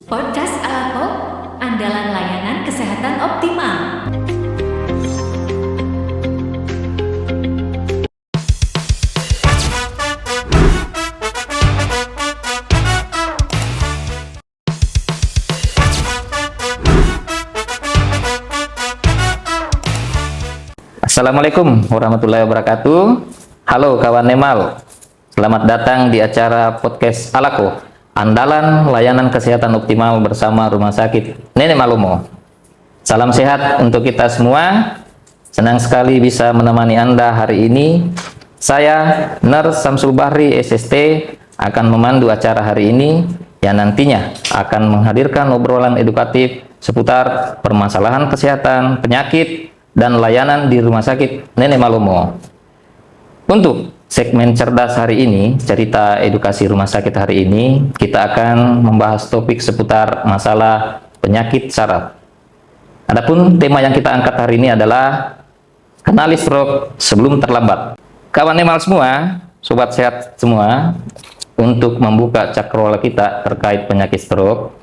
Podcast Alako, andalan layanan kesehatan optimal. Assalamualaikum warahmatullahi wabarakatuh. Halo kawan Nemal, selamat datang di acara podcast Alako, andalan layanan kesehatan optimal bersama Rumah Sakit Nenek Malomo. Salam sehat untuk kita semua. Senang sekali bisa menemani Anda hari ini. Saya Nurse Samsul Bahri SST akan memandu acara hari ini yang nantinya akan menghadirkan obrolan edukatif seputar permasalahan kesehatan, penyakit, dan layanan di Rumah Sakit Nenek Malomo. Untuk segmen cerdas hari ini, cerita edukasi rumah sakit hari ini, kita akan membahas topik seputar masalah penyakit saraf. Adapun tema yang kita angkat hari ini adalah kenali stroke sebelum terlambat. Kawan Nemal semua, sobat sehat semua, untuk membuka cakrawala kita terkait penyakit stroke,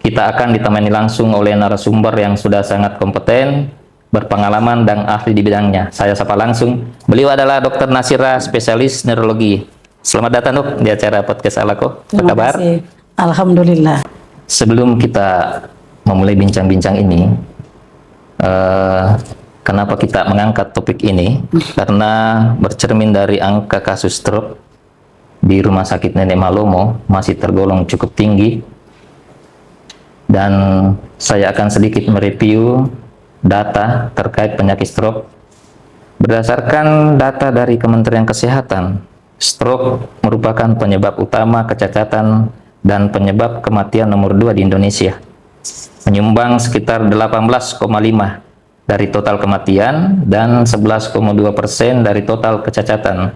kita akan ditemani langsung oleh narasumber yang sudah sangat kompeten, berpengalaman dan ahli di bidangnya. Saya sapa langsung. Beliau adalah Dr. Nasira, spesialis neurologi. Selamat datang Dok di acara podcast Alako. Apa kabar? Kasih. Alhamdulillah. Sebelum kita memulai bincang-bincang ini, kenapa kita mengangkat topik ini? Karena bercermin dari angka kasus stroke di Rumah Sakit Nenek Malomo masih tergolong cukup tinggi, dan saya akan sedikit mereview data terkait penyakit stroke. Berdasarkan data dari Kementerian Kesehatan, stroke merupakan penyebab utama kecacatan dan penyebab kematian nomor 2 di Indonesia, menyumbang sekitar 18,5 dari total kematian dan 11,2% dari total kecacatan.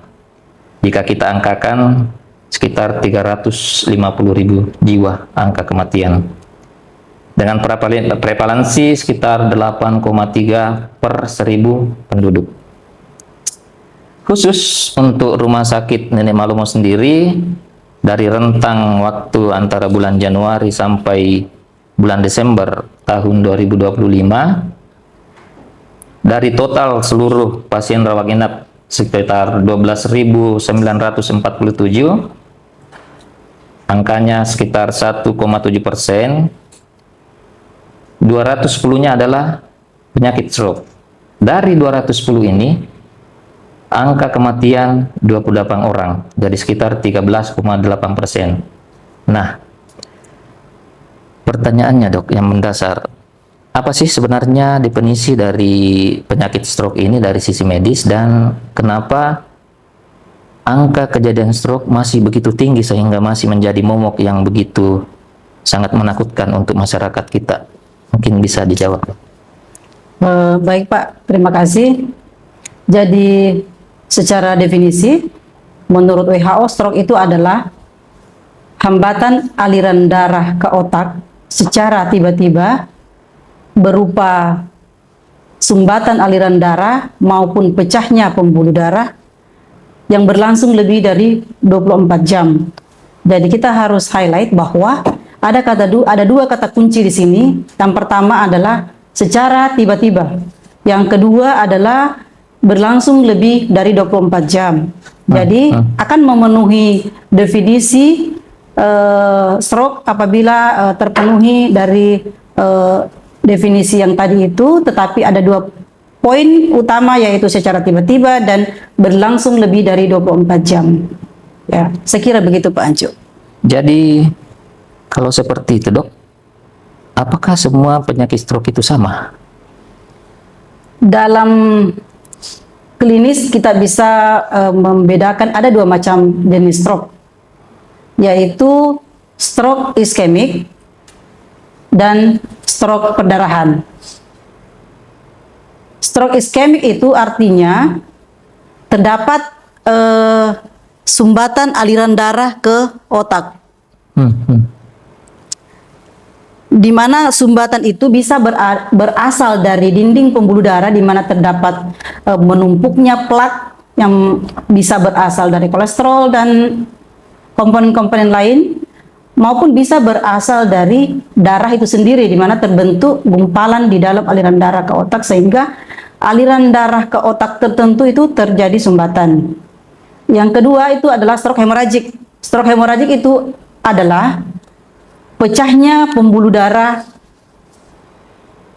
Jika kita angkakan sekitar 350.000 jiwa angka kematian, dengan prevalensi sekitar 8,3 per 1000 penduduk. Khusus untuk Rumah Sakit Nenek Malomo sendiri, dari rentang waktu antara bulan Januari sampai bulan Desember tahun 2025, dari total seluruh pasien rawat inap sekitar 12.947, angkanya sekitar 1,7%. 210-nya adalah penyakit stroke. Dari 210 ini, angka kematian 28 orang, jadi sekitar 13,8%. Nah, pertanyaannya Dok, yang mendasar, apa sih sebenarnya definisi dari penyakit stroke ini dari sisi medis, dan kenapa angka kejadian stroke masih begitu tinggi sehingga masih menjadi momok yang begitu sangat menakutkan untuk masyarakat kita? Mungkin bisa dijawab. Baik Pak, terima kasih. Jadi secara definisi, menurut WHO, stroke itu adalah hambatan aliran darah ke otak secara tiba-tiba berupa sumbatan aliran darah maupun pecahnya pembuluh darah yang berlangsung lebih dari 24 jam. Jadi kita harus highlight bahwa ada dua kata kunci di sini. Yang pertama adalah secara tiba-tiba. Yang kedua adalah berlangsung lebih dari 24 jam. Jadi akan memenuhi definisi stroke apabila terpenuhi dari definisi yang tadi itu, tetapi ada dua poin utama, yaitu secara tiba-tiba dan berlangsung lebih dari 24 jam. Ya, saya kira begitu Pak Ancu. Jadi kalau seperti itu Dok, apakah semua penyakit stroke itu sama? Dalam klinis kita bisa membedakan ada dua macam jenis stroke, yaitu stroke iskemik dan stroke perdarahan. Stroke iskemik itu artinya terdapat sumbatan aliran darah ke otak. Di mana sumbatan itu bisa berasal dari dinding pembuluh darah, di mana terdapat menumpuknya plak yang bisa berasal dari kolesterol dan komponen-komponen lain, maupun bisa berasal dari darah itu sendiri, di mana terbentuk gumpalan di dalam aliran darah ke otak sehingga aliran darah ke otak tertentu itu terjadi sumbatan. Yang kedua itu adalah stroke hemoragik. Stroke hemoragik itu adalah pecahnya pembuluh darah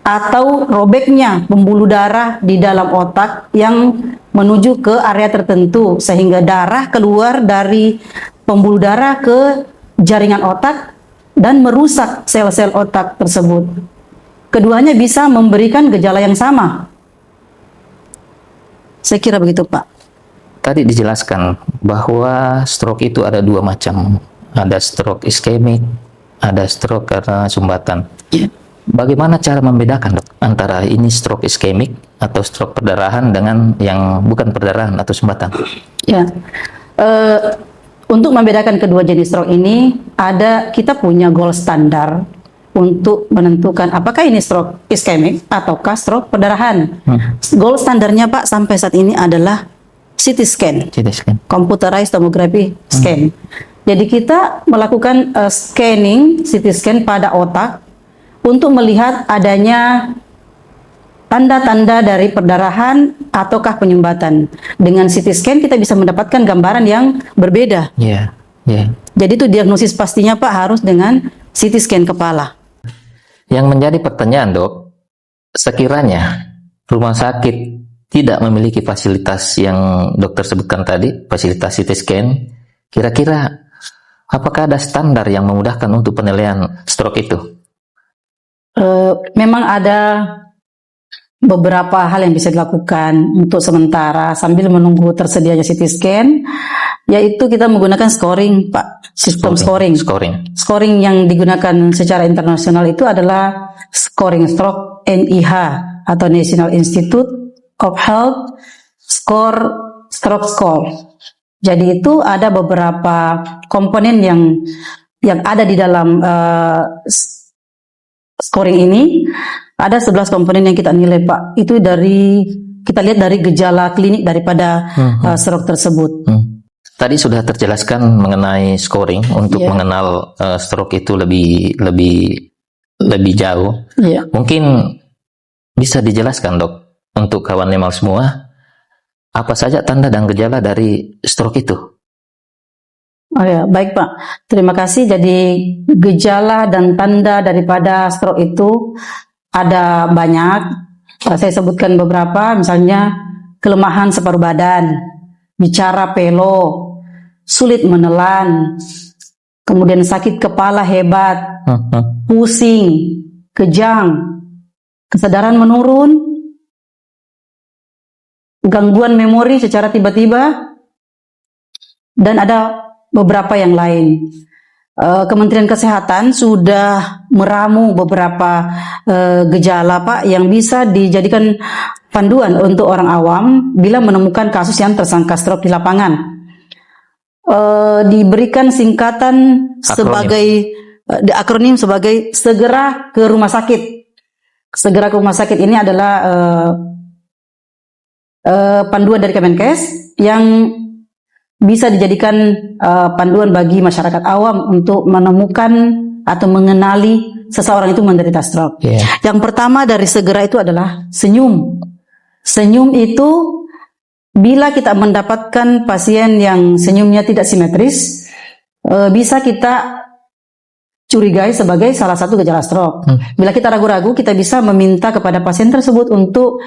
atau robeknya pembuluh darah di dalam otak yang menuju ke area tertentu sehingga darah keluar dari pembuluh darah ke jaringan otak dan merusak sel-sel otak tersebut. Keduanya bisa memberikan gejala yang sama. Saya kira begitu, Pak. Tadi dijelaskan bahwa stroke itu ada dua macam. Ada stroke iskemik, ada stroke karena sumbatan. Ya. Bagaimana cara membedakan, Dok, antara ini stroke iskemik atau stroke perdarahan dengan yang bukan perdarahan atau sumbatan? Ya, untuk membedakan kedua jenis stroke ini, kita punya gold standar untuk menentukan apakah ini stroke iskemik ataukah stroke perdarahan. Gold standarnya, Pak, sampai saat ini adalah CT scan, computerized tomography scan. Jadi kita melakukan scanning CT scan pada otak untuk melihat adanya tanda-tanda dari perdarahan ataukah penyumbatan. Dengan CT scan kita bisa mendapatkan gambaran yang berbeda. Jadi itu diagnosis pastinya, Pak, harus dengan CT scan kepala. Yang menjadi pertanyaan, Dok, sekiranya rumah sakit tidak memiliki fasilitas yang dokter sebutkan tadi, fasilitas CT scan, kira-kira apakah ada standar yang memudahkan untuk penilaian stroke itu? Memang ada beberapa hal yang bisa dilakukan untuk sementara sambil menunggu tersedianya CT scan, yaitu kita menggunakan scoring, Pak, sistem scoring. Scoring yang digunakan secara internasional itu adalah scoring stroke NIH atau National Institute of Health Stroke Score. Jadi itu ada beberapa komponen yang ada di dalam scoring ini. Ada 11 komponen yang kita nilai, Pak. Itu kita lihat dari gejala klinik daripada stroke tersebut. Tadi sudah terjelaskan mengenai scoring untuk mengenal stroke itu lebih jauh. Mungkin bisa dijelaskan, Dok, untuk kawan Nemal semua, apa saja tanda dan gejala dari stroke itu? Oh ya, baik, Pak. Terima kasih. Jadi gejala dan tanda daripada stroke itu ada banyak. Saya sebutkan beberapa, misalnya kelemahan separuh badan, bicara pelo, sulit menelan, kemudian sakit kepala hebat, pusing, kejang, kesadaran menurun, gangguan memori secara tiba-tiba, dan ada beberapa yang lain. Kementerian Kesehatan sudah meramu beberapa gejala, Pak, yang bisa dijadikan panduan untuk orang awam bila menemukan kasus yang tersangka stroke di lapangan. Diberikan singkatan sebagai akronim sebagai segera ke rumah sakit. Segera ke rumah sakit ini adalah panduan dari Kemenkes yang bisa dijadikan panduan bagi masyarakat awam untuk menemukan atau mengenali seseorang itu menderita stroke. Yang pertama dari segera itu adalah senyum. Senyum itu bila kita mendapatkan pasien yang senyumnya tidak simetris, bisa kita curigai sebagai salah satu gejala stroke. Bila kita ragu-ragu, kita bisa meminta kepada pasien tersebut untuk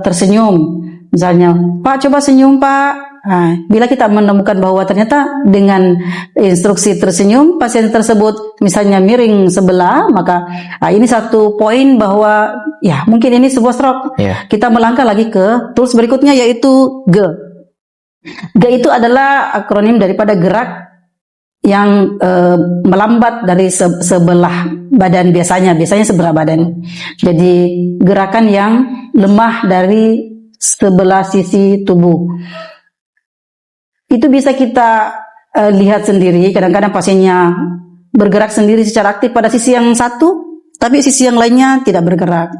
tersenyum. Misalnya, Pak, coba senyum, Pak. Nah, bila kita menemukan bahwa ternyata dengan instruksi tersenyum pasien tersebut misalnya miring sebelah, maka ini satu poin bahwa ya mungkin ini sebuah stroke. Kita melangkah lagi ke tools berikutnya, yaitu G. G itu adalah akronim daripada gerak yang melambat dari sebelah badan, biasanya sebelah badan. Jadi gerakan yang lemah dari sebelah sisi tubuh. Itu bisa kita lihat sendiri. Kadang-kadang pasiennya bergerak sendiri secara aktif pada sisi yang satu, tapi sisi yang lainnya tidak bergerak.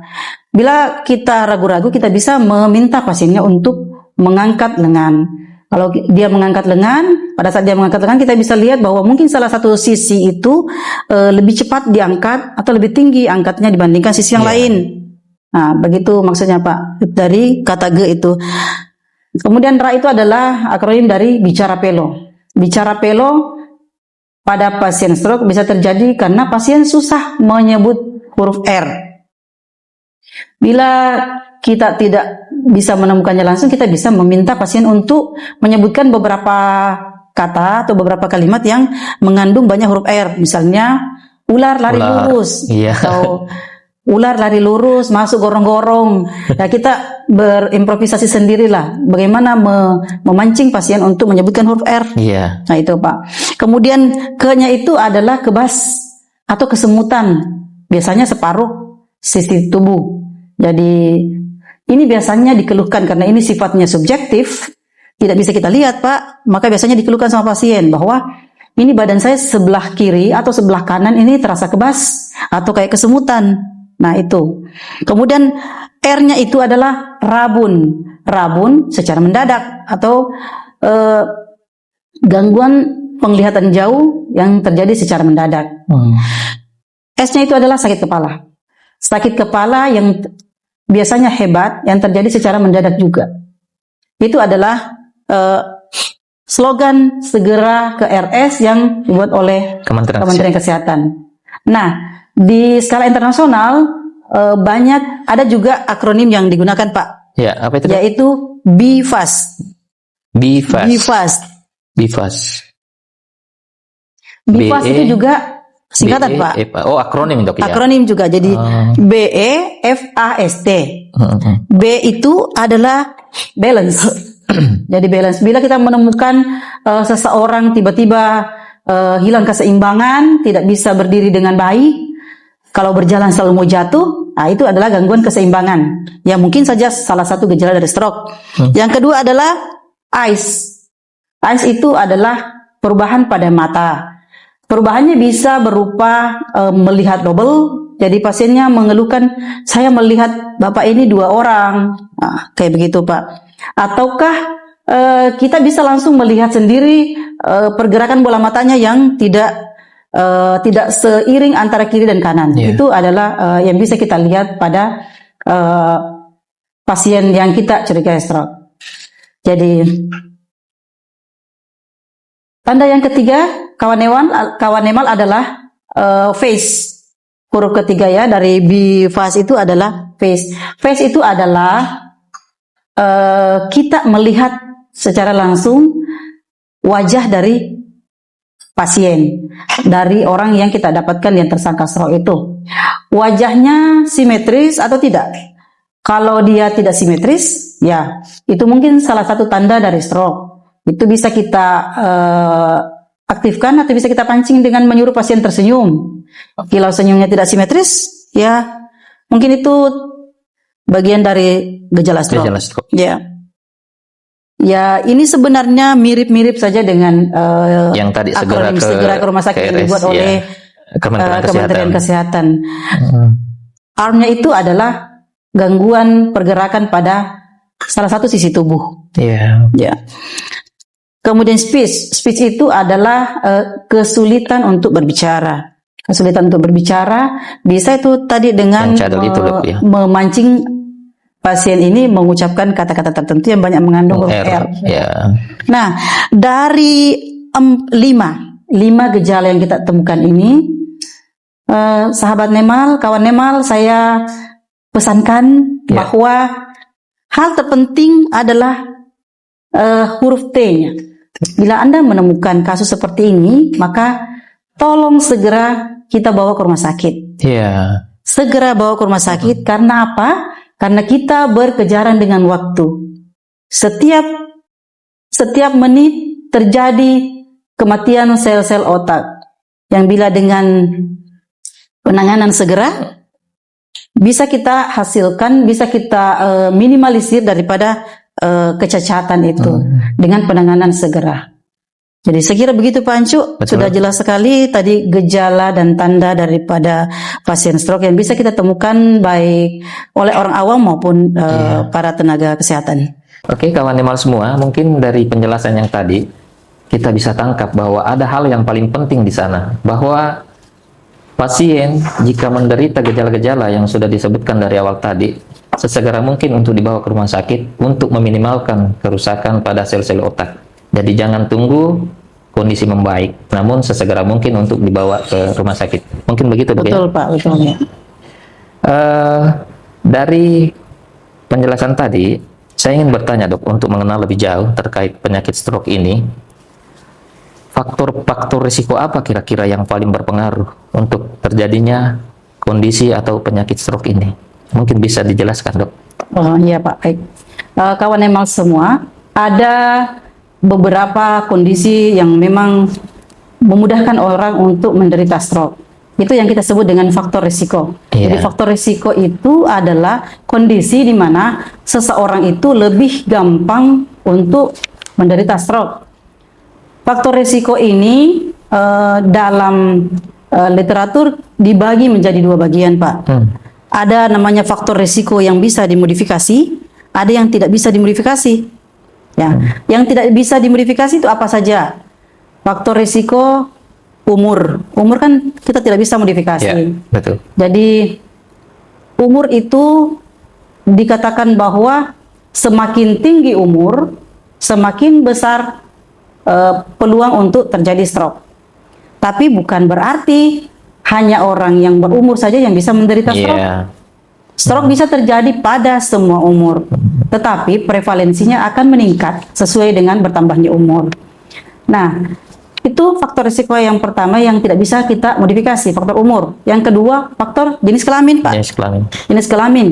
Bila kita ragu-ragu, kita bisa meminta pasiennya untuk mengangkat lengan. Kalau dia mengangkat lengan, pada saat dia mengangkat lengan kita bisa lihat bahwa mungkin salah satu sisi itu lebih cepat diangkat atau lebih tinggi angkatnya dibandingkan sisi yang lain. Nah, begitu maksudnya Pak dari kata G itu. Kemudian RA itu adalah akronim dari bicara pelo. Bicara pelo pada pasien stroke bisa terjadi karena pasien susah menyebut huruf R. Bila kita tidak bisa menemukannya langsung, kita bisa meminta pasien untuk menyebutkan beberapa kata atau beberapa kalimat yang mengandung banyak huruf R. Misalnya, ular lari lurus, atau ular lari lurus, masuk gorong-gorong. Ya, kita berimprovisasi sendirilah bagaimana memancing pasien untuk menyebutkan huruf R. Nah itu Pak. Kemudian ke-nya itu adalah kebas atau kesemutan. Biasanya separuh sisi tubuh. Jadi ini biasanya dikeluhkan karena ini sifatnya subjektif, tidak bisa kita lihat Pak. Maka biasanya dikeluhkan sama pasien bahwa ini badan saya sebelah kiri atau sebelah kanan ini terasa kebas atau kayak kesemutan. Nah itu. Kemudian R-nya itu adalah rabun. Rabun secara mendadak atau gangguan penglihatan jauh yang terjadi secara mendadak. S-nya itu adalah sakit kepala. Sakit kepala yang biasanya hebat yang terjadi secara mendadak juga. Itu adalah slogan segera ke RS yang dibuat oleh Kementerian Kesehatan. Nah, di skala internasional banyak ada juga akronim yang digunakan Pak. Ya, apa itu? Yaitu BFAST. BFAST itu juga singkatan Pak. Oh, akronim Dok ya. Akronim juga. Jadi BEFAST. B itu adalah balance. Jadi balance. Bila kita menemukan seseorang tiba-tiba hilang keseimbangan, tidak bisa berdiri dengan baik, kalau berjalan selalu mau jatuh, nah itu adalah gangguan keseimbangan. Ya mungkin saja salah satu gejala dari stroke. Yang kedua adalah eyes. Eyes itu adalah perubahan pada mata. Perubahannya bisa berupa melihat double. Jadi pasiennya mengeluhkan, saya melihat Bapak ini 2 orang. Nah, kayak begitu Pak. Ataukah kita bisa langsung melihat sendiri pergerakan bola matanya yang tidak seiring antara kiri dan kanan. Itu adalah yang bisa kita lihat pada pasien yang kita curigai stroke. Jadi tanda yang ketiga, kawan Nemal adalah face. Huruf ketiga ya dari BFAST itu adalah face. Face itu adalah kita melihat secara langsung wajah dari pasien, dari orang yang kita dapatkan yang tersangka stroke itu. Wajahnya simetris atau tidak? Kalau dia tidak simetris, ya itu mungkin salah satu tanda dari stroke. Itu bisa kita aktifkan atau bisa kita pancing dengan menyuruh pasien tersenyum. Kalau senyumnya tidak simetris, ya mungkin itu bagian dari gejala stroke. Ya, ini sebenarnya mirip-mirip saja dengan yang tadi segera ke rumah sakit yang dibuat oleh Kementerian Kesehatan. Arm-nya itu adalah gangguan pergerakan pada salah satu sisi tubuh. Kemudian speech itu adalah kesulitan untuk berbicara. Kesulitan untuk berbicara bisa itu tadi dengan memancing pasien ini mengucapkan kata-kata tertentu yang banyak mengandung huruf R. Nah, dari 5 gejala yang kita temukan ini, sahabat Nemal, kawan Nemal, saya pesankan bahwa hal terpenting adalah huruf T-nya. Bila Anda menemukan kasus seperti ini, maka tolong segera kita bawa ke rumah sakit. Segera bawa ke rumah sakit. Karena apa? Karena kita berkejaran dengan waktu. Setiap menit terjadi kematian sel-sel otak. Yang bila dengan penanganan segera bisa kita hasilkan, bisa kita minimalisir daripada kecacatan itu dengan penanganan segera. Jadi saya kira begitu Pak Ancu. Sudah jelas sekali tadi gejala dan tanda daripada pasien stroke yang bisa kita temukan baik oleh orang awam maupun para tenaga kesehatan. Oke, kawan Nemal semua, mungkin dari penjelasan yang tadi kita bisa tangkap bahwa ada hal yang paling penting di sana, bahwa pasien jika menderita gejala-gejala yang sudah disebutkan dari awal tadi, sesegera mungkin untuk dibawa ke rumah sakit untuk meminimalkan kerusakan pada sel-sel otak. Jadi jangan tunggu kondisi membaik, namun sesegera mungkin untuk dibawa ke rumah sakit. Mungkin begitu, Dok, Betul ya? Pak, betul ya. Dari penjelasan tadi, saya ingin bertanya, Dok, untuk mengenal lebih jauh terkait penyakit stroke ini. Faktor-faktor risiko apa kira-kira yang paling berpengaruh untuk terjadinya kondisi atau penyakit stroke ini? Mungkin bisa dijelaskan, Dok. Oh iya Pak, baik. Kawan Nemal semua, ada beberapa kondisi yang memang memudahkan orang untuk menderita stroke. Itu yang kita sebut dengan faktor risiko. Iya. Jadi faktor risiko itu adalah kondisi di mana seseorang itu lebih gampang untuk menderita stroke. Faktor risiko ini dalam literatur dibagi menjadi dua bagian, Pak. Ada namanya faktor risiko yang bisa dimodifikasi, ada yang tidak bisa dimodifikasi. Ya, yang tidak bisa dimodifikasi itu apa saja? Faktor risiko umur. Umur kan kita tidak bisa modifikasi. Ya, betul. Jadi umur itu dikatakan bahwa semakin tinggi umur, semakin besar peluang untuk terjadi stroke. Tapi bukan berarti hanya orang yang berumur saja yang bisa menderita stroke. Stroke bisa terjadi pada semua umur, tetapi prevalensinya akan meningkat sesuai dengan bertambahnya umur. Nah, itu faktor risiko yang pertama yang tidak bisa kita modifikasi, faktor umur. Yang kedua, faktor jenis kelamin, Pak. Jenis kelamin. Jenis kelamin.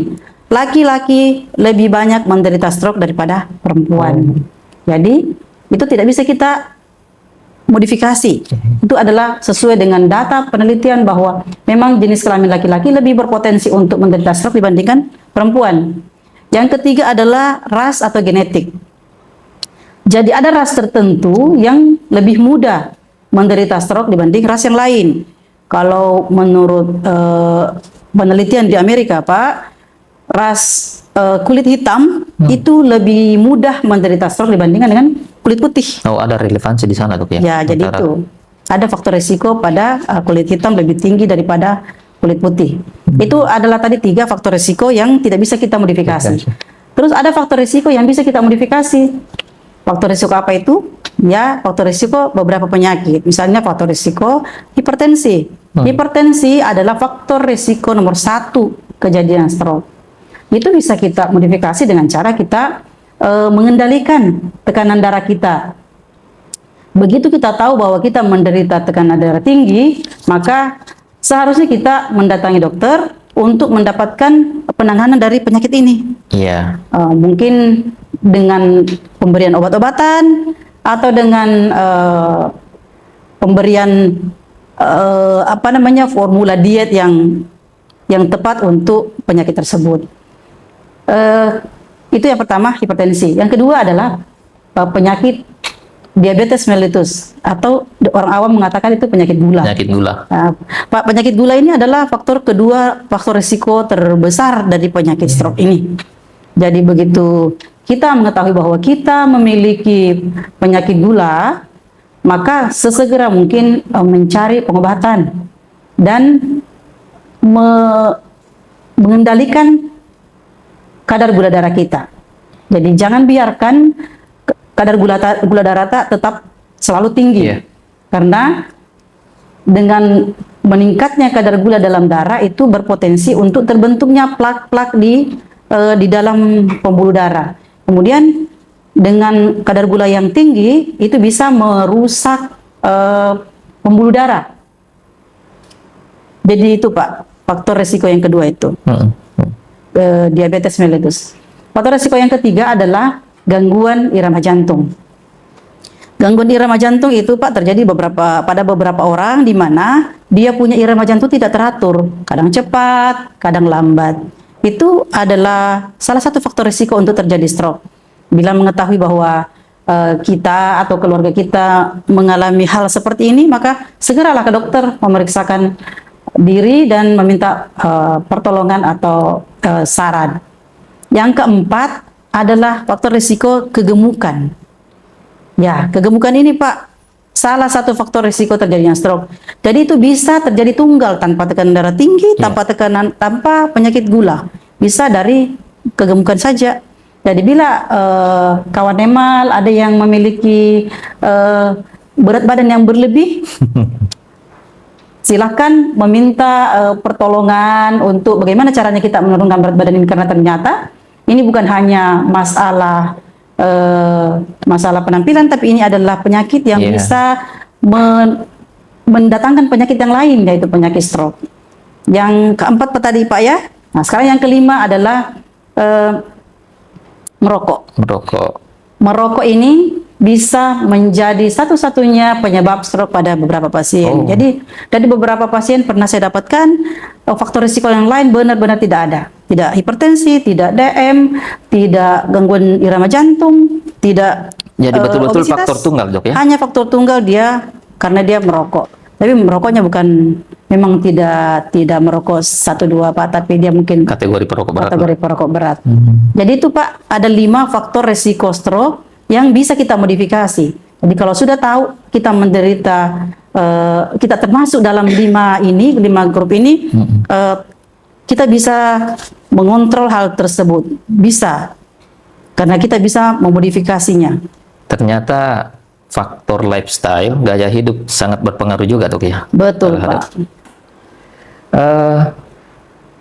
Laki-laki lebih banyak menderita stroke daripada perempuan. Jadi, itu tidak bisa kita modifikasi. Itu adalah sesuai dengan data penelitian bahwa memang jenis kelamin laki-laki lebih berpotensi untuk menderita stroke dibandingkan perempuan. Yang ketiga adalah ras atau genetik. Jadi ada ras tertentu yang lebih mudah menderita stroke dibanding ras yang lain. Kalau menurut penelitian di Amerika, Pak, ras kulit hitam itu lebih mudah menderita stroke dibandingkan dengan kulit putih. Oh, ada relevansi di sana, Dok, ya? Ya, jadi itu ada faktor risiko pada kulit hitam lebih tinggi daripada kulit putih. Itu adalah tadi 3 faktor risiko yang tidak bisa kita modifikasi. Terus ada faktor risiko yang bisa kita modifikasi. Faktor risiko apa itu? Ya, faktor risiko beberapa penyakit. Misalnya faktor risiko hipertensi. Hipertensi adalah faktor risiko nomor 1 kejadian stroke. Itu bisa kita modifikasi dengan cara kita mengendalikan tekanan darah kita. Begitu kita tahu bahwa kita menderita tekanan darah tinggi, maka seharusnya kita mendatangi dokter untuk mendapatkan penanganan dari penyakit ini. Iya. Mungkin dengan pemberian obat-obatan atau dengan pemberian formula diet yang tepat untuk penyakit tersebut. Itu yang pertama, hipertensi. Yang kedua adalah penyakit diabetes mellitus atau orang awam mengatakan itu penyakit gula. Penyakit gula. Pak, penyakit gula ini adalah faktor kedua, faktor risiko terbesar dari penyakit stroke ini. Jadi begitu kita mengetahui bahwa kita memiliki penyakit gula, maka sesegera mungkin mencari pengobatan dan mengendalikan kadar gula darah kita. Jadi jangan biarkan kadar gula darah tetap selalu tinggi. Karena dengan meningkatnya kadar gula dalam darah itu berpotensi untuk terbentuknya plak-plak di dalam pembuluh darah. Kemudian dengan kadar gula yang tinggi itu bisa merusak pembuluh darah. Jadi itu, Pak, faktor risiko yang kedua itu. Diabetes mellitus. Faktor risiko yang ketiga adalah gangguan irama jantung. Gangguan irama jantung itu, Pak, terjadi pada beberapa orang di mana dia punya irama jantung tidak teratur, kadang cepat, kadang lambat. Itu adalah salah satu faktor risiko untuk terjadi stroke. Bila mengetahui bahwa kita atau keluarga kita mengalami hal seperti ini, maka segeralah ke dokter memeriksakan diri dan meminta pertolongan atau saran. Yang keempat adalah faktor risiko kegemukan. Ya, kegemukan ini Pak, salah satu faktor risiko terjadinya stroke. Jadi itu bisa terjadi tunggal tanpa tekanan darah tinggi, tanpa penyakit gula. Bisa dari kegemukan saja. Jadi bila kawan Nemal ada yang memiliki berat badan yang berlebih, silahkan meminta pertolongan untuk bagaimana caranya kita menurunkan berat badan ini, karena ternyata ini bukan hanya masalah penampilan, tapi ini adalah penyakit yang bisa mendatangkan penyakit yang lain, yaitu penyakit stroke. Yang keempat tadi Pak ya. Nah sekarang yang kelima adalah merokok. Merokok ini bisa menjadi satu-satunya penyebab stroke pada beberapa pasien. Jadi dari beberapa pasien pernah saya dapatkan faktor risiko yang lain benar-benar tidak ada. Tidak hipertensi, tidak DM, tidak gangguan irama jantung, tidak jadi betul-betul obesitas. Faktor tunggal Dok ya? Hanya faktor tunggal dia karena dia merokok. Tapi merokoknya memang tidak merokok 1-2 Pak, tapi dia mungkin kategori perokok berat. Jadi itu Pak, ada 5 faktor risiko stroke yang bisa kita modifikasi. Jadi kalau sudah tahu kita menderita, kita termasuk dalam 5 grup ini, kita bisa mengontrol hal tersebut. Bisa, karena kita bisa memodifikasinya. Ternyata faktor lifestyle, gaya hidup sangat berpengaruh juga Dok ya? Betul Pak.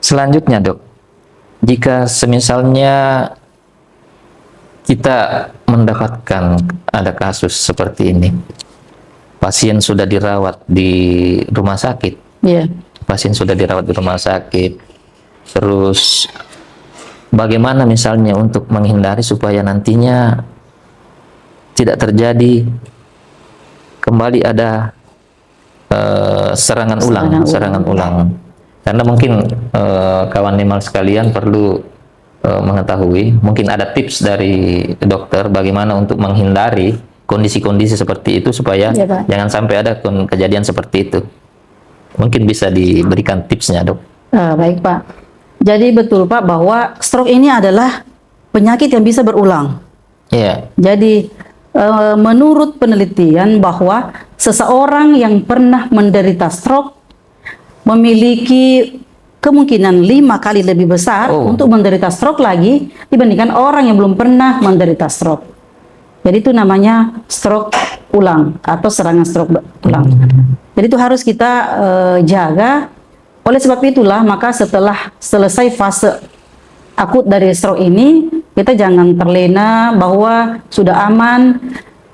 Selanjutnya Dok, jika semisalnya kita mendapatkan ada kasus seperti ini, pasien sudah dirawat di rumah sakit, terus bagaimana misalnya untuk menghindari supaya nantinya tidak terjadi kembali ada serangan ulang. Karena mungkin kawan Nemal sekalian perlu mengetahui, mungkin ada tips dari dokter bagaimana untuk menghindari kondisi-kondisi seperti itu supaya jangan sampai ada kejadian seperti itu. Mungkin bisa diberikan tipsnya Dok. Baik Pak. Jadi betul Pak bahwa stroke ini adalah penyakit yang bisa berulang. Jadi menurut penelitian bahwa seseorang yang pernah menderita stroke memiliki kemungkinan 5 kali lebih besar untuk menderita stroke lagi dibandingkan orang yang belum pernah menderita stroke. Jadi itu namanya stroke ulang atau serangan stroke ulang. Jadi itu harus kita jaga. Oleh sebab itulah maka setelah selesai fase akut dari stroke ini, kita jangan terlena bahwa sudah aman.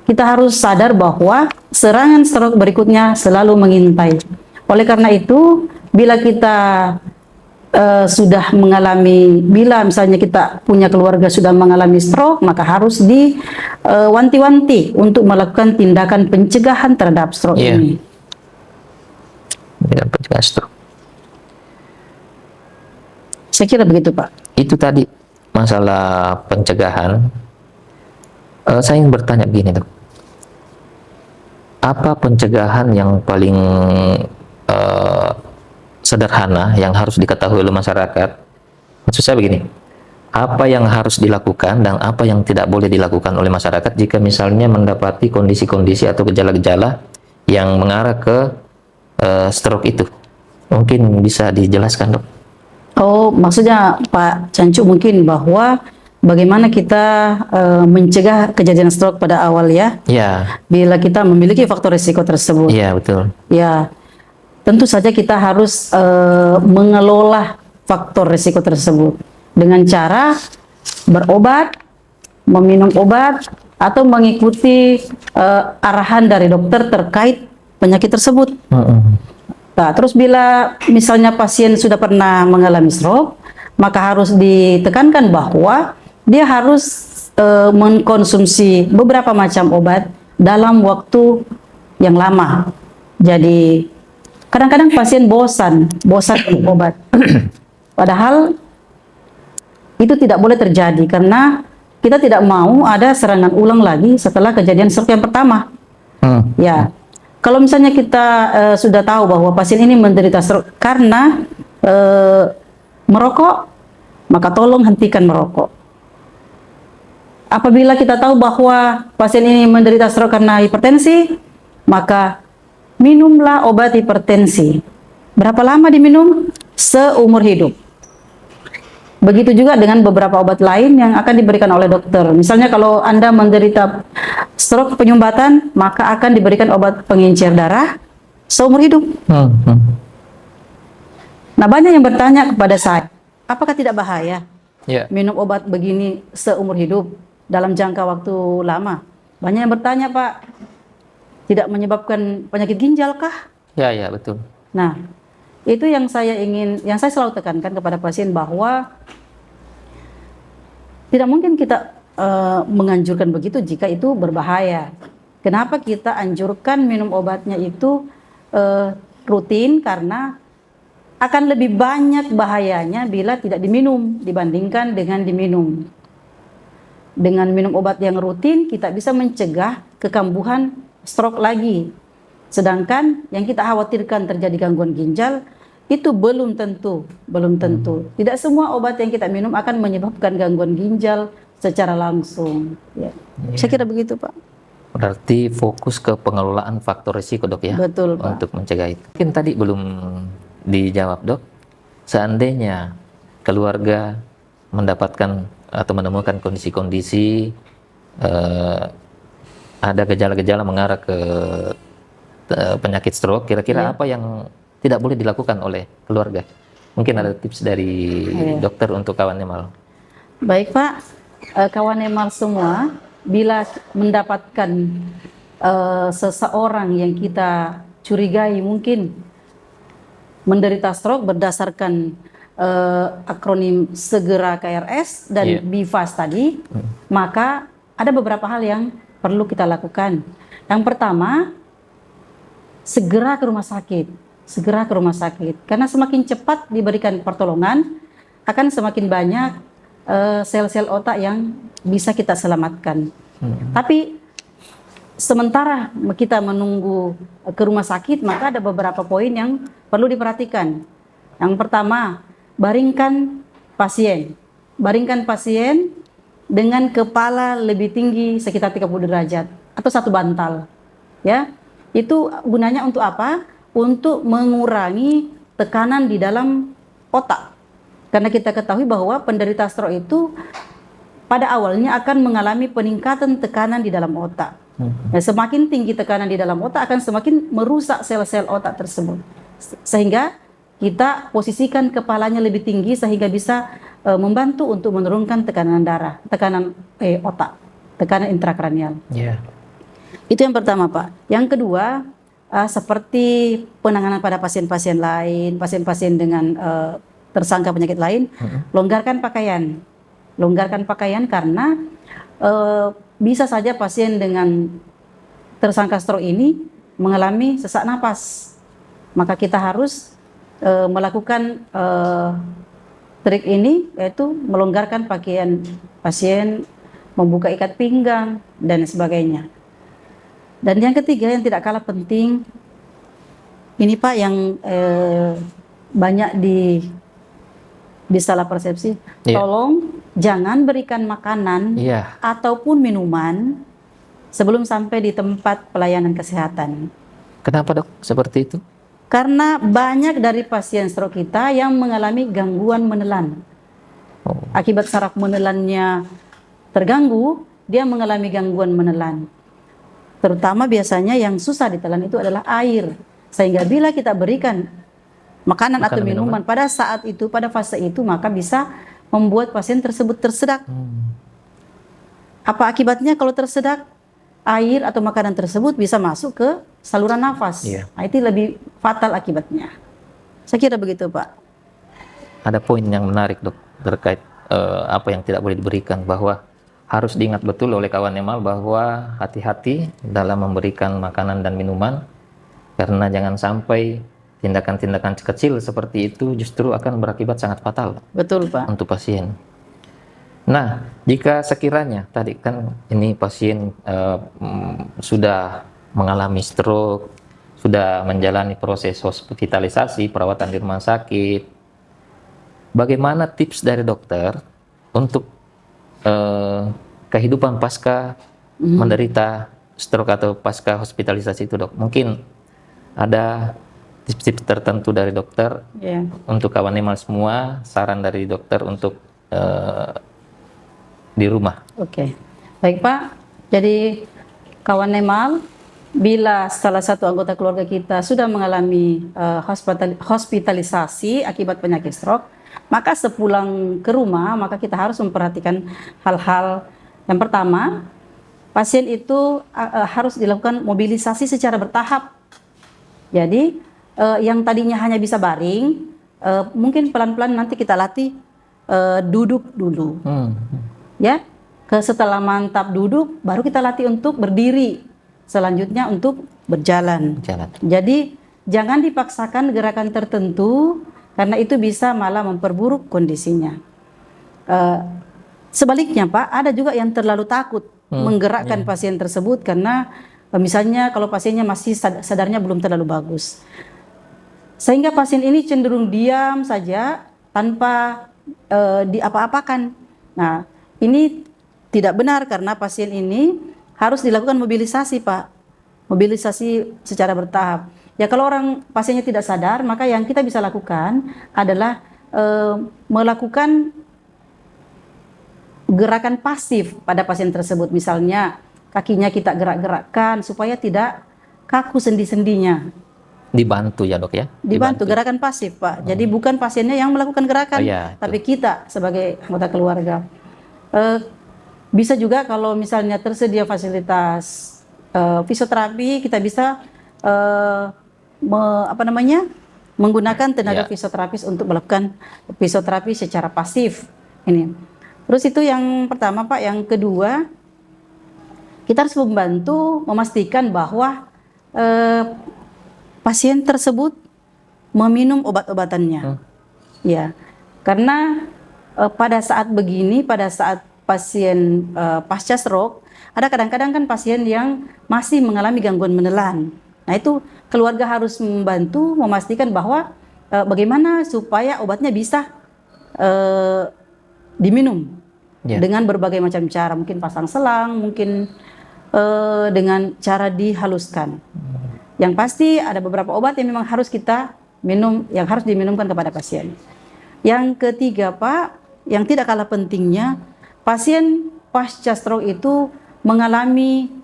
Kita harus sadar bahwa serangan stroke berikutnya selalu mengintai. Oleh karena itu, bila kita bila misalnya kita punya keluarga sudah mengalami stroke, maka harus diwanti-wanti untuk melakukan tindakan pencegahan terhadap stroke ini. Pencegahan stroke. Saya kira begitu Pak. Itu tadi masalah pencegahan. Saya ingin bertanya begini Dok. Apa pencegahan yang paling sederhana yang harus diketahui oleh masyarakat? Maksud saya begini, apa yang harus dilakukan dan apa yang tidak boleh dilakukan oleh masyarakat jika misalnya mendapati kondisi-kondisi atau gejala-gejala yang mengarah ke stroke itu? Mungkin bisa dijelaskan Dok. Maksudnya Pak Cancu mungkin bahwa bagaimana kita mencegah kejadian stroke pada awal ya? Bila kita memiliki faktor risiko tersebut. Betul. Tentu saja kita harus mengelola faktor risiko tersebut dengan cara berobat, meminum obat, atau mengikuti arahan dari dokter terkait penyakit tersebut. Nah, terus bila misalnya pasien sudah pernah mengalami stroke, maka harus ditekankan bahwa dia harus mengkonsumsi beberapa macam obat dalam waktu yang lama. Jadi kadang-kadang pasien bosan minum obat. Padahal itu tidak boleh terjadi karena kita tidak mau ada serangan ulang lagi setelah kejadian stroke yang pertama. Kalau misalnya kita sudah tahu bahwa pasien ini menderita stroke karena merokok, maka tolong hentikan merokok. apabila kita tahu bahwa pasien ini menderita stroke karena hipertensi, maka minumlah obat hipertensi. Berapa lama diminum? Seumur hidup. Begitu juga dengan beberapa obat lain yang akan diberikan oleh dokter. Misalnya kalau Anda menderita stroke penyumbatan, maka akan diberikan obat pengencer darah seumur hidup. Nah, banyak yang bertanya kepada saya, apakah tidak bahaya minum obat begini seumur hidup dalam jangka waktu lama? Banyak yang bertanya, Pak, tidak menyebabkan penyakit ginjal kah? Ya, betul. Nah, itu yang saya selalu tekankan kepada pasien, bahwa tidak mungkin kita menganjurkan begitu jika itu berbahaya. Kenapa kita anjurkan minum obatnya itu rutin? Karena akan lebih banyak bahayanya bila tidak diminum dibandingkan dengan diminum. Dengan minum obat yang rutin, kita bisa mencegah kekambuhan stroke lagi. Sedangkan yang kita khawatirkan terjadi gangguan ginjal, itu belum tentu. Tidak semua obat yang kita minum akan menyebabkan gangguan ginjal secara langsung. Saya kira begitu, Pak. Berarti fokus ke pengelolaan faktor risiko, Dok, ya? Betul, Pak. Untuk mencegah itu. Mungkin tadi belum dijawab, Dok. Seandainya keluarga mendapatkan atau menemukan kondisi-kondisi ada gejala-gejala mengarah ke penyakit stroke, kira-kira apa yang tidak boleh dilakukan oleh keluarga? Mungkin ada tips dari dokter untuk kawan Nemal. Baik, Pak. Kawan Nemal semua, bila mendapatkan seseorang yang kita curigai mungkin menderita stroke berdasarkan akronim segera KRS dan BIFAS tadi, maka ada beberapa hal yang perlu kita lakukan. Yang pertama, segera ke rumah sakit. Karena semakin cepat diberikan pertolongan, akan semakin banyak sel-sel otak yang bisa kita selamatkan. Tapi sementara kita menunggu ke rumah sakit, maka ada beberapa poin yang perlu diperhatikan. Yang pertama, baringkan pasien dengan kepala lebih tinggi sekitar 30 derajat atau satu bantal. Ya, itu gunanya untuk apa? Untuk mengurangi tekanan di dalam otak. Karena kita ketahui bahwa penderita stroke itu pada awalnya akan mengalami peningkatan tekanan di dalam otak. Nah, semakin tinggi tekanan di dalam otak akan semakin merusak sel-sel otak tersebut. Sehingga kita posisikan kepalanya lebih tinggi sehingga bisa membantu untuk menurunkan tekanan darah, tekanan otak, tekanan intrakranial. Itu yang pertama, Pak. Yang kedua, seperti penanganan pada pasien-pasien lain, pasien-pasien dengan tersangka penyakit lain, longgarkan pakaian karena bisa saja pasien dengan tersangka stroke ini mengalami sesak napas. Maka kita harus melakukan trik ini, yaitu melonggarkan pakaian pasien, membuka ikat pinggang, dan sebagainya. Dan yang ketiga yang tidak kalah penting, ini Pak yang banyak disalah persepsi. Tolong jangan berikan makanan ataupun minuman sebelum sampai di tempat pelayanan kesehatan. Kenapa, Dok, seperti itu? Karena banyak dari pasien stroke kita yang mengalami gangguan menelan. Akibat saraf menelannya terganggu, dia mengalami gangguan menelan. Terutama biasanya yang susah ditelan itu adalah air. Sehingga bila kita berikan makanan atau minuman pada saat itu, pada fase itu, maka bisa membuat pasien tersebut tersedak. Apa akibatnya kalau tersedak? Air atau makanan tersebut bisa masuk ke saluran nafas. Nah, itu lebih fatal akibatnya. Saya kira begitu, Pak. Ada poin yang menarik, Dok, terkait apa yang tidak boleh diberikan, bahwa harus diingat betul oleh kawan Nemal bahwa hati-hati dalam memberikan makanan dan minuman, karena jangan sampai tindakan-tindakan kecil seperti itu justru akan berakibat sangat fatal. Betul, Pak. Untuk pasien. Nah, jika sekiranya tadi kan ini pasien sudah mengalami stroke, sudah menjalani proses hospitalisasi, perawatan di rumah sakit, bagaimana tips dari dokter untuk kehidupan pasca menderita stroke atau pasca hospitalisasi itu, Dok? Mungkin ada tips-tips tertentu dari dokter Ya. untuk kawan Nemal semua, saran dari dokter untuk di rumah. Oke, baik Pak. Jadi kawan Nemal, bila salah satu anggota keluarga kita sudah mengalami hospitalisasi akibat penyakit stroke, maka sepulang ke rumah, maka kita harus memperhatikan hal-hal. Yang pertama, pasien itu harus dilakukan mobilisasi secara bertahap. Jadi yang tadinya hanya bisa baring, mungkin pelan-pelan nanti kita latih duduk dulu. Ya, setelah mantap duduk, baru kita latih untuk berdiri. Selanjutnya untuk berjalan. Jadi jangan dipaksakan gerakan tertentu, karena itu bisa malah memperburuk kondisinya. Sebaliknya Pak, ada juga yang terlalu takut menggerakkan pasien tersebut, karena misalnya kalau pasiennya masih sadarnya belum terlalu bagus, sehingga pasien ini cenderung diam saja tanpa diapa-apakan. Nah, ini tidak benar, karena pasien ini harus dilakukan mobilisasi Pak, mobilisasi secara bertahap. Ya, kalau pasiennya tidak sadar, maka yang kita bisa lakukan adalah melakukan gerakan pasif pada pasien tersebut. Misalnya kakinya kita gerak-gerakkan supaya tidak kaku sendi-sendinya. Dibantu ya, Dok ya? Dibantu, gerakan pasif Pak. Jadi bukan pasiennya yang melakukan gerakan, tapi kita sebagai anggota keluarga. Bisa juga kalau misalnya tersedia fasilitas fisioterapi, kita bisa menggunakan tenaga fisioterapis untuk melakukan fisioterapi secara pasif. Ini. Terus itu yang pertama Pak. Yang kedua, kita harus membantu memastikan bahwa pasien tersebut meminum obat-obatannya. Ya, karena pada saat begini, pada saat pasien pasca stroke, ada kadang-kadang kan pasien yang masih mengalami gangguan menelan. Nah, itu keluarga harus membantu memastikan bahwa bagaimana supaya obatnya bisa diminum dengan berbagai macam cara, mungkin pasang selang, mungkin dengan cara dihaluskan. Yang pasti ada beberapa obat yang memang harus kita minum, yang harus diminumkan kepada pasien. Yang ketiga Pak, yang tidak kalah pentingnya, pasien pasca stroke itu mengalami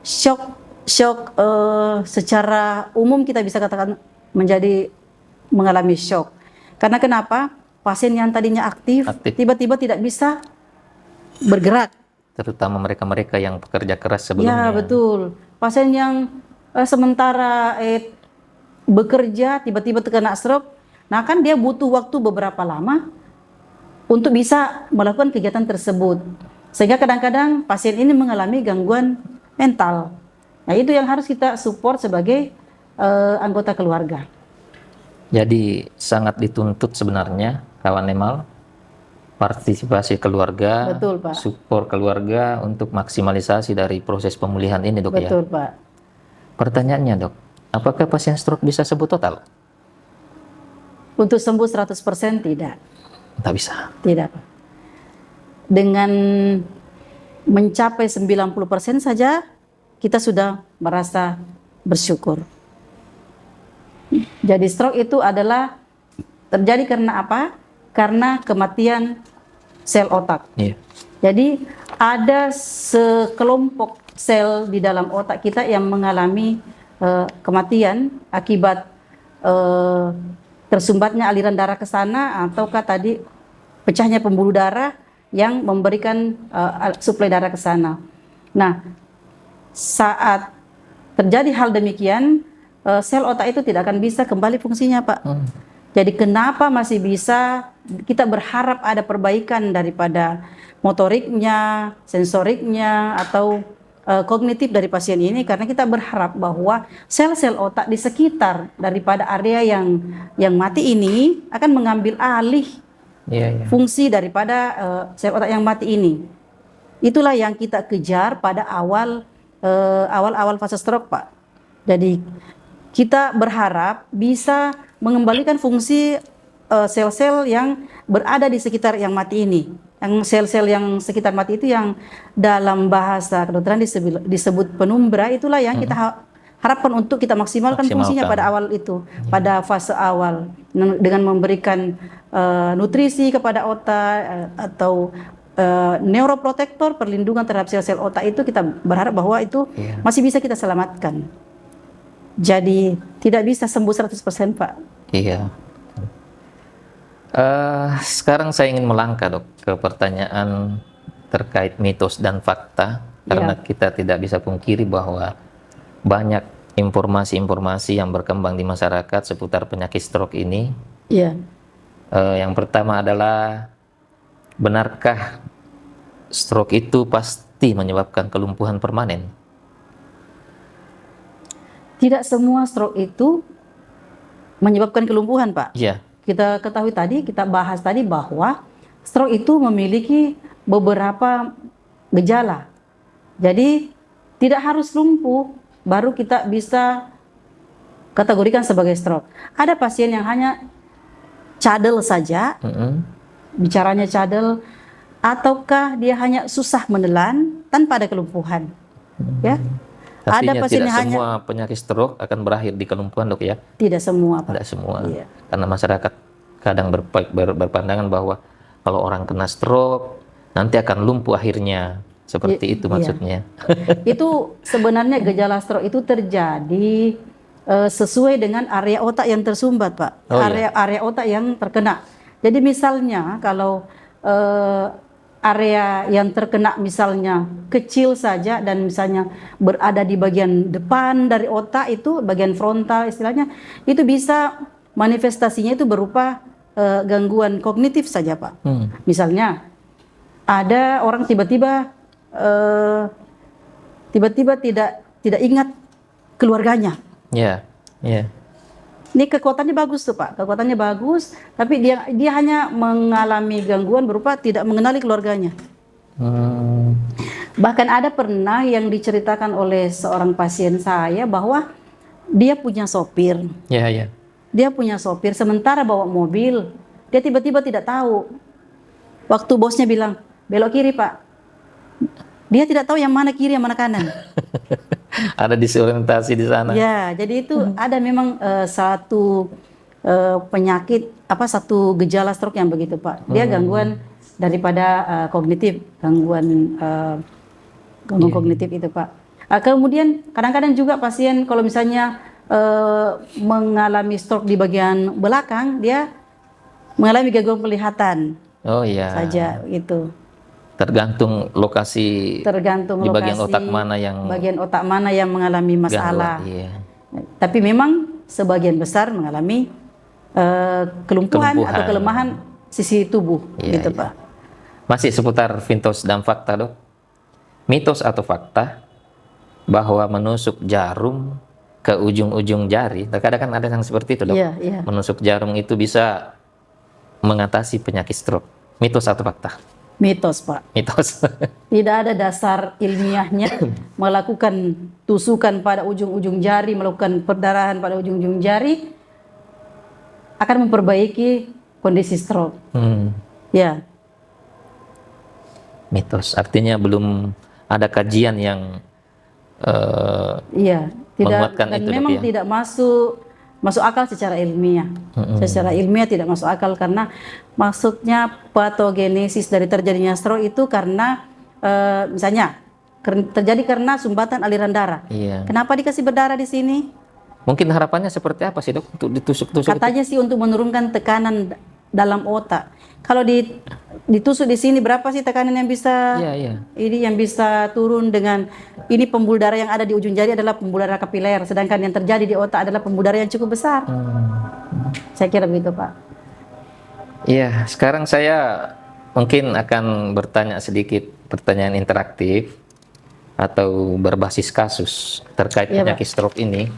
shock secara umum, kita bisa katakan mengalami shock. Karena kenapa? Pasien yang tadinya aktif tiba-tiba tidak bisa bergerak. Terutama mereka-mereka yang pekerja keras sebelumnya. Ya, betul. Pasien yang sementara bekerja tiba-tiba terkena stroke, nah kan dia butuh waktu beberapa lama untuk bisa melakukan kegiatan tersebut. Sehingga kadang-kadang pasien ini mengalami gangguan mental. Nah, itu yang harus kita support sebagai anggota keluarga. Jadi sangat dituntut sebenarnya kawan Nemal, partisipasi keluarga, betul, Pak. Support keluarga untuk maksimalisasi dari proses pemulihan ini, Dok. Betul, ya. Pak. Pertanyaannya, Dok, apakah pasien stroke bisa sembuh total? Untuk sembuh 100% tidak. Tak bisa. Tidak, Pak. Dengan mencapai 90% saja kita sudah merasa bersyukur. Jadi stroke itu adalah terjadi karena apa? Karena kematian sel otak. Iya. Jadi ada sekelompok sel di dalam otak kita yang mengalami kematian akibat tersumbatnya aliran darah ke sana, ataukah tadi pecahnya pembuluh darah yang memberikan suplai darah ke sana. Nah, saat terjadi hal demikian, sel otak itu tidak akan bisa kembali fungsinya, Pak. Jadi kenapa masih bisa kita berharap ada perbaikan daripada motoriknya, sensoriknya, atau kognitif dari pasien ini? Karena kita berharap bahwa sel-sel otak di sekitar daripada area yang mati ini akan mengambil alih fungsi daripada sel otak yang mati ini. Itulah yang kita kejar pada awal fase stroke, Pak. Jadi kita berharap bisa mengembalikan fungsi sel-sel yang berada di sekitar yang mati ini. yang sel-sel yang sekitar mati itu yang dalam bahasa kedokteran disebut penumbra, itulah yang kita harapkan untuk kita maksimalkan fungsinya pada awal itu, pada fase awal dengan memberikan nutrisi kepada otak atau neuroprotektor, perlindungan terhadap sel-sel otak itu kita berharap bahwa itu masih bisa kita selamatkan. Jadi tidak bisa sembuh 100% Pak. Iya. Sekarang saya ingin melangkah Dok ke pertanyaan terkait mitos dan fakta, karena kita tidak bisa pungkiri bahwa banyak informasi-informasi yang berkembang di masyarakat seputar penyakit stroke ini. Iya. Yang pertama adalah, benarkah stroke itu pasti menyebabkan kelumpuhan permanen? Tidak semua stroke itu menyebabkan kelumpuhan, Pak. Iya. Kita ketahui tadi, kita bahas tadi bahwa stroke itu memiliki beberapa gejala. Jadi tidak harus lumpuh baru kita bisa kategorikan sebagai stroke. Ada pasien yang hanya cadel saja, bicaranya cadel, ataukah dia hanya susah menelan tanpa ada kelumpuhan. Ya. Artinya ada pasien tidak yang semua penyakit stroke akan berakhir di kelumpuhan Dok ya? Tidak semua, Pak. Tidak semua. Iya. Karena masyarakat kadang berpandangan bahwa kalau orang kena stroke nanti akan lumpuh akhirnya. Seperti itu maksudnya. Itu sebenarnya gejala stroke itu terjadi sesuai dengan area otak yang tersumbat, Pak. Area otak yang terkena. Jadi misalnya kalau area yang terkena misalnya kecil saja dan misalnya berada di bagian depan dari otak itu, bagian frontal istilahnya, itu bisa manifestasinya itu berupa gangguan kognitif saja, Pak. Misalnya ada orang tiba-tiba tidak ingat keluarganya. Iya, iya. Ini kekuatannya bagus tuh Pak, kekuatannya bagus, tapi dia hanya mengalami gangguan berupa tidak mengenali keluarganya. Bahkan ada pernah yang diceritakan oleh seorang pasien saya bahwa dia punya sopir. Iya, iya. Dia punya sopir, sementara bawa mobil, dia tiba-tiba tidak tahu. Waktu bosnya bilang, belok kiri Pak. Dia tidak tahu yang mana kiri, yang mana kanan. Ada disorientasi di sana. Ya, jadi itu ada memang satu penyakit, satu gejala stroke yang begitu Pak. Dia gangguan daripada kognitif, gangguan kognitif itu Pak. Kemudian kadang-kadang juga pasien kalau misalnya mengalami stroke di bagian belakang, dia mengalami gangguan penglihatan. Oh iya. Saja itu. Tergantung lokasi. Tergantung di bagian lokasi, bagian otak mana yang mengalami masalah. Gangguan, iya. Tapi memang sebagian besar mengalami kelumpuhan atau kelemahan sisi tubuh, gitu Pak. Masih seputar mitos dan fakta Dok. Mitos atau fakta bahwa menusuk jarum ke ujung-ujung jari, terkadang kan ada yang seperti itu Dok. Iya. Menusuk jarum itu bisa mengatasi penyakit stroke. Mitos atau fakta? Mitos Pak. Mitos. Tidak ada dasar ilmiahnya melakukan tusukan pada ujung-ujung jari, melakukan perdarahan pada ujung-ujung jari akan memperbaiki kondisi stroke. Ya. Mitos. Artinya belum ada kajian yang tidak, menguatkan dan itu memang Dok, ya? tidak masuk akal secara ilmiah. Secara ilmiah tidak masuk akal karena maksudnya patogenesis dari terjadinya stroke itu karena misalnya terjadi karena sumbatan aliran darah. Iya. Kenapa dikasih berdarah di sini? Mungkin harapannya seperti apa sih Dok untuk ditusuk-tusuk? Katanya sih untuk menurunkan tekanan dalam otak. Kalau ditusuk di sini berapa sih tekanan yang bisa? Iya. Ini yang bisa turun dengan ini pembuluh darah yang ada di ujung jari adalah pembuluh darah kapiler, sedangkan yang terjadi di otak adalah pembuluh darah yang cukup besar. Saya kira begitu Pak. Iya, sekarang saya mungkin akan bertanya sedikit pertanyaan interaktif atau berbasis kasus terkait penyakit stroke ini.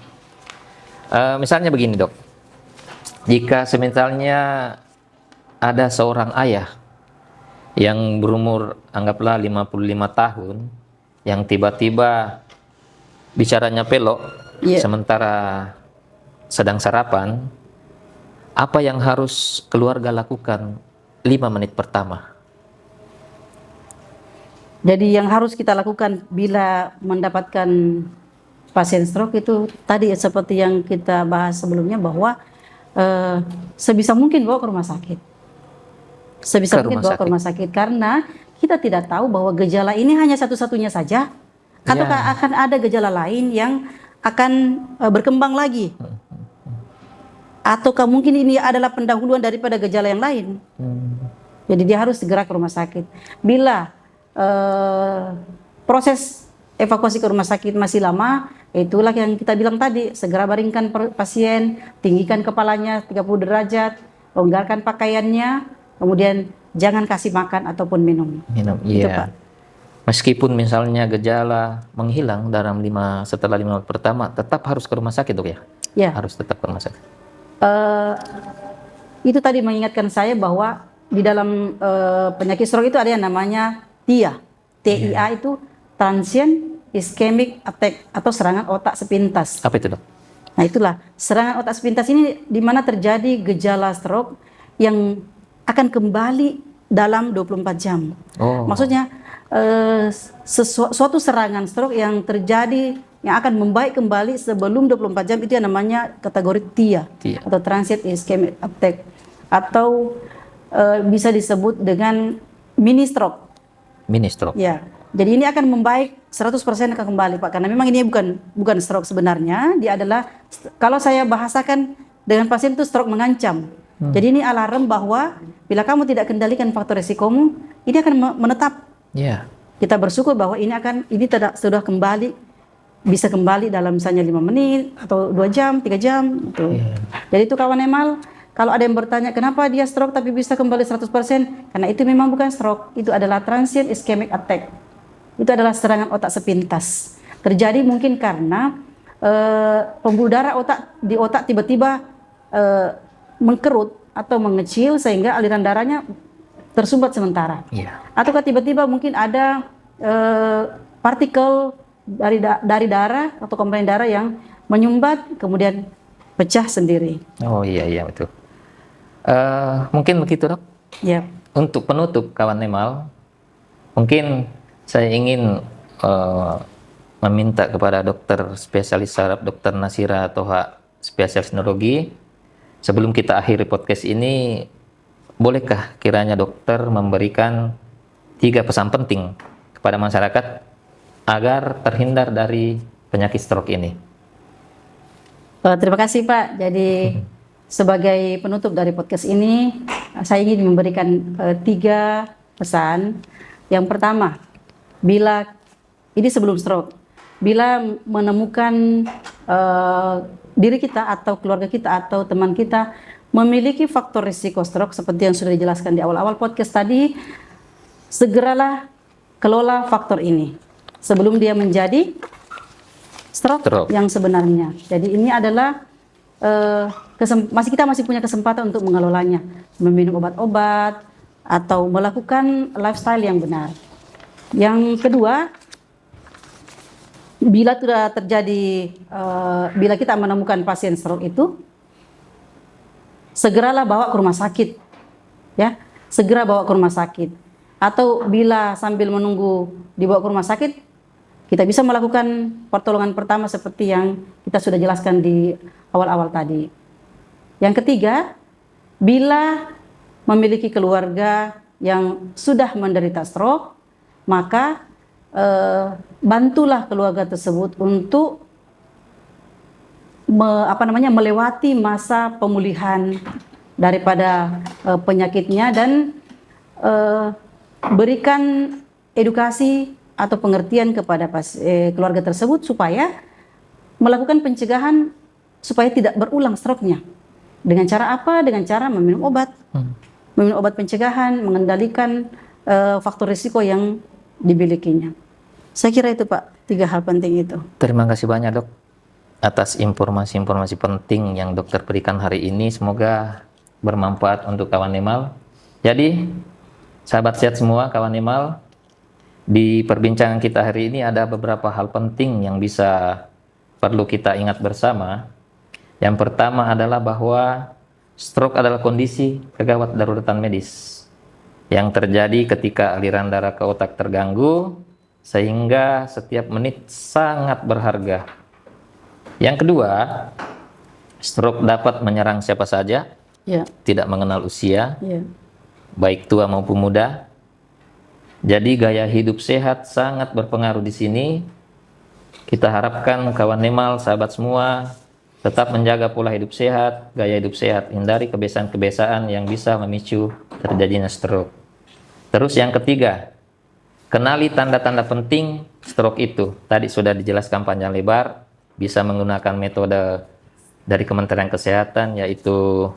Misalnya begini Dok, jika semisalnya ada seorang ayah yang berumur anggaplah 55 tahun yang tiba-tiba bicaranya pelok sementara sedang sarapan, apa yang harus keluarga lakukan 5 menit pertama? Jadi yang harus kita lakukan bila mendapatkan pasien stroke itu tadi seperti yang kita bahas sebelumnya bahwa sebisa mungkin bawa ke rumah sakit. Sebisa mungkin bawa ke rumah sakit karena kita tidak tahu bahwa gejala ini hanya satu-satunya saja ataukah akan ada gejala lain yang akan berkembang lagi. Ataukah mungkin ini adalah pendahuluan daripada gejala yang lain. Jadi dia harus segera ke rumah sakit. Bila proses evakuasi ke rumah sakit masih lama, itulah yang kita bilang tadi, segera baringkan pasien, tinggikan kepalanya 30 derajat, longgarkan pakaiannya, kemudian jangan kasih makan ataupun minum. Itu, Pak. Meskipun misalnya gejala menghilang setelah 5 menit pertama, tetap harus ke rumah sakit, Dok ya? Ya. Harus tetap ke rumah sakit. Itu tadi mengingatkan saya bahwa di dalam penyakit stroke itu ada yang namanya TIA. TIA itu transient ischemic attack atau serangan otak sepintas. Apa itu, Dok? Nah, itulah serangan otak sepintas ini di mana terjadi gejala stroke yang akan kembali dalam 24 jam. Maksudnya suatu serangan stroke yang terjadi yang akan membaik kembali sebelum 24 jam itu yang namanya kategori TIA. Atau transient ischemic attack atau bisa disebut dengan mini stroke. Mini stroke. Ya. Jadi ini akan membaik 100% akan kembali, Pak, karena memang ini bukan stroke sebenarnya, dia adalah, kalau saya bahasakan dengan pasien itu stroke mengancam. Jadi ini alarm bahwa bila kamu tidak kendalikan faktor resikomu, ini akan menetap. Kita bersyukur bahwa ini sudah kembali, bisa kembali dalam misalnya 5 menit atau 2 jam, 3 jam gitu. Jadi itu kawan Emal, kalau ada yang bertanya kenapa dia stroke tapi bisa kembali 100%, karena itu memang bukan stroke, itu adalah transient ischemic attack. Itu adalah serangan otak sepintas. Terjadi mungkin karena pembuluh darah di otak tiba-tiba mengkerut atau mengecil sehingga aliran darahnya tersumbat sementara. Atau tiba-tiba mungkin ada partikel dari darah atau komponen darah yang menyumbat kemudian pecah sendiri. Oh iya betul. Mungkin begitu, Dok. Ya. Untuk penutup kawan Emal, mungkin saya ingin meminta kepada dokter spesialis saraf, Dokter Nasira Toha, spesialis neurologi, sebelum kita akhiri podcast ini, bolehkah kiranya dokter memberikan 3 pesan penting kepada masyarakat agar terhindar dari penyakit stroke ini? Terima kasih, Pak. Jadi sebagai penutup dari podcast ini, saya ingin memberikan 3 pesan. Yang pertama, ini sebelum stroke, bila menemukan diri kita atau keluarga kita atau teman kita memiliki faktor risiko stroke seperti yang sudah dijelaskan di awal-awal podcast tadi, segeralah kelola faktor ini sebelum dia menjadi stroke yang sebenarnya. Jadi ini adalah kita masih punya kesempatan untuk mengelolanya, meminum obat-obat atau melakukan lifestyle yang benar. Yang kedua, bila sudah terjadi, bila kita menemukan pasien stroke itu, segeralah bawa ke rumah sakit, ya, segera bawa ke rumah sakit. Atau bila sambil menunggu dibawa ke rumah sakit, kita bisa melakukan pertolongan pertama seperti yang kita sudah jelaskan di awal-awal tadi. Yang ketiga, bila memiliki keluarga yang sudah menderita stroke, maka bantulah keluarga tersebut untuk melewati masa pemulihan daripada penyakitnya dan berikan edukasi atau pengertian kepada keluarga tersebut supaya melakukan pencegahan supaya tidak berulang stroke-nya. Dengan cara apa? Dengan cara meminum obat. Meminum obat pencegahan, mengendalikan faktor risiko yang dimilikinya. Saya kira itu, Pak, 3 hal penting itu. Terima kasih banyak, Dok, atas informasi-informasi penting yang dokter berikan hari ini. Semoga bermanfaat untuk kawan Emal. Jadi, sahabat sehat semua, kawan Emal, di perbincangan kita hari ini ada beberapa hal penting yang perlu kita ingat bersama. Yang pertama adalah bahwa stroke adalah kondisi kegawat daruratan medis yang terjadi ketika aliran darah ke otak terganggu, sehingga setiap menit sangat berharga. Yang kedua, stroke dapat menyerang siapa saja, Ya. tidak mengenal usia, Ya. baik tua maupun muda. Jadi gaya hidup sehat sangat berpengaruh di sini. Kita harapkan kawan Nemal, sahabat semua, tetap menjaga pola hidup sehat, gaya hidup sehat, hindari kebiasaan-kebiasaan yang bisa memicu terjadinya stroke. Terus yang ketiga, kenali tanda-tanda penting stroke itu. Tadi sudah dijelaskan panjang lebar, bisa menggunakan metode dari Kementerian Kesehatan, yaitu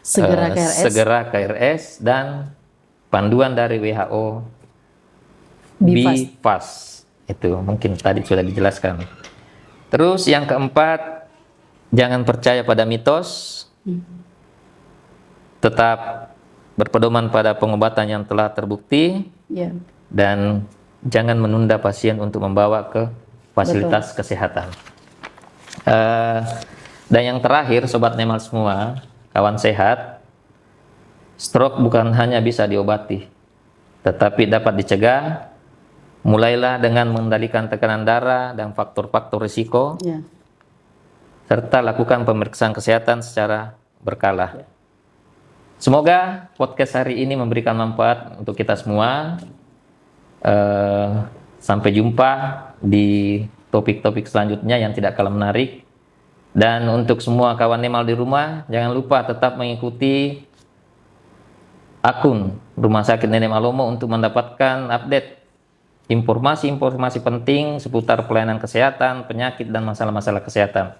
Segera KRS. segera KRS dan panduan dari WHO BIFAS. BIFAS. Itu mungkin tadi sudah dijelaskan. Terus yang keempat, jangan percaya pada mitos, tetap berpedoman pada pengobatan yang telah terbukti, Ya. dan jangan menunda pasien untuk membawa ke fasilitas kesehatan. Dan yang terakhir, Sobat Nemal semua, kawan sehat, stroke bukan hanya bisa diobati, tetapi dapat dicegah. Mulailah dengan mengendalikan tekanan darah dan faktor-faktor risiko, Ya. serta lakukan pemeriksaan kesehatan secara berkala. Semoga podcast hari ini memberikan manfaat untuk kita semua. Sampai jumpa di topik-topik selanjutnya yang tidak kalah menarik. Dan untuk semua kawan Nemal di rumah, jangan lupa tetap mengikuti akun Rumah Sakit Nenek Malomo untuk mendapatkan update informasi-informasi penting seputar pelayanan kesehatan, penyakit, dan masalah-masalah kesehatan.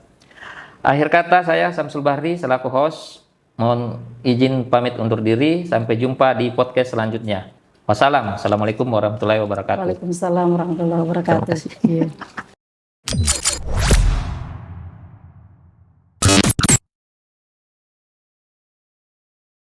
Akhir kata, saya Samsul Bahri selaku host mohon izin pamit undur diri. Sampai jumpa di podcast selanjutnya. Wassalamualaikum warahmatullahi wabarakatuh. Waalaikumsalam warahmatullahi wabarakatuh. Terima kasih. Iya.